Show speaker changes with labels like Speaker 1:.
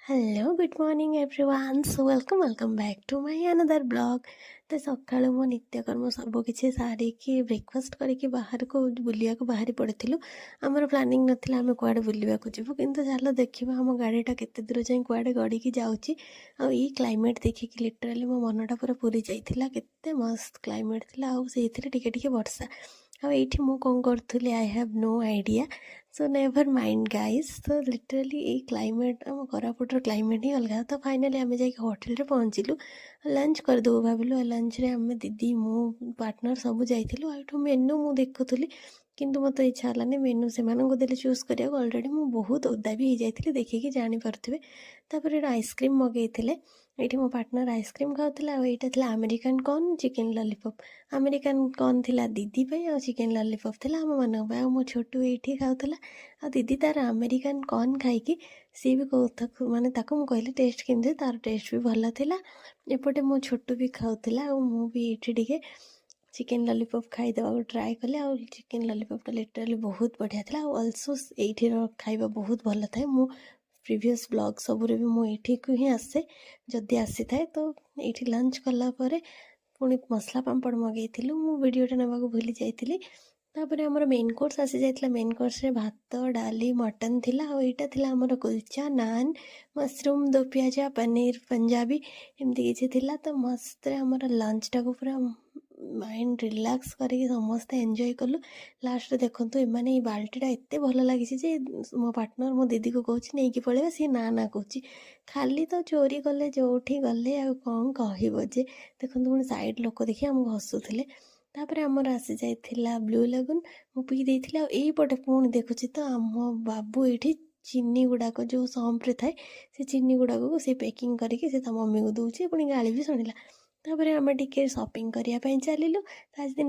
Speaker 1: Hello good morning everyone so welcome back to my another blog. तो सकाळु मो नित्यकर्म सब किछि सारिकी ब्रेकफास्ट करके बाहर को बुलिया को बाहरी पड़िथिलु। हमर प्लानिंग नथिला हम कुआडे बुलिया को जिवु किंतु चलो देखिबा हम गाड़ीटा केते दूर जाई कुआडे गड़ी की जाउची। आ ई क्लाइमेट देखिकी लिटरली मो मनटा पूरा पूरी जाइथिला। केते मस्त क्लाइमेट थिला आ सेइथिरे टिके टिके वर्षा। आ एठी मु कोन करथुली I have no idea. So never mind guys. तो लिटरली ये क्लाइमेट आम कोरापुटर क्लाइमेट ही अलग। तो फाइनाली आम जा होटेल पहुँचलु लंच करदेबू भाविलु। लंच रे आम दीदी मु पार्टनर सब जाइलु। आठू मेनू मु देखुली किंतु मत इच्छा है मेनू से देले चूज करा। अलरेडी मु बहुत ओदा भी हो जाती देखिकी जानीपे। तापर आइसक्रीम मगई ये मो पार्टनर आइसक्रीम खाऊला। यहाँ था American corn chicken lollipop. American corn थिला दीदी पे और चिकेन लॉलीपॉप थिला आम मन मो छोटू ये खाऊला। आ दीदी तार अमेरिकन कॉर्न खाई सी भी माने ताको कहली टेस्ट केमती तार टेस्ट भी भल थिला। एपटे मो छोटू भी खाऊला मु भी ये चिकेन लॉलीपॉप खाईदेवा ट्राए कले। आ चिकेन लॉलीपॉपटा लिटरली बहुत बढ़िया था। ऑल्सो ये खाଇବା बहुत भल थाए। मु प्रीवियस ब्लॉग सबुरे भी मुझे को ही आसे जदि आसी थाए। तो ये लंच कलापर पुणी मसला पापड़ मगई वीडियोटा नाक भूली जाइली। तापर आमर मेन कोर्स आसी जाइला। मेन कोर्स रे भात डाली मटन थिला। और यहाँ थिला आमर कुलचा नान मशरूम दो पियाजा पनीर पंजाबी एमती किसी थिला। तो मस्त आमर लंचटा को पूरा माइंड रिलैक्स करके समस्ते एंजॉय कलु। लास्ट देखु एमाने बाल्टीटा एत भल लगी मो पार्टनर मो दीदी को कहूँ नहीं कि पलैया सी ना कहूँ खाली तो चोरी कले जो गले आ कौन कहजे। देखो पुणी साइड लोक देखी आमको हसुले। तापर आमर आसी जाइला ब्लू लगुन मु पी देती। आईपटे पुणी देखुची तो आम बाबू ये चीनी गुड़ाक जो सम्प्रे थाए से चीनी गुड़ाक को सी पैकिंग करके ता मम्मी को दूसरी पुणी गाड़ी भी शुणिला। तापर आम टिके शॉपिंग करने चलू। आज दिन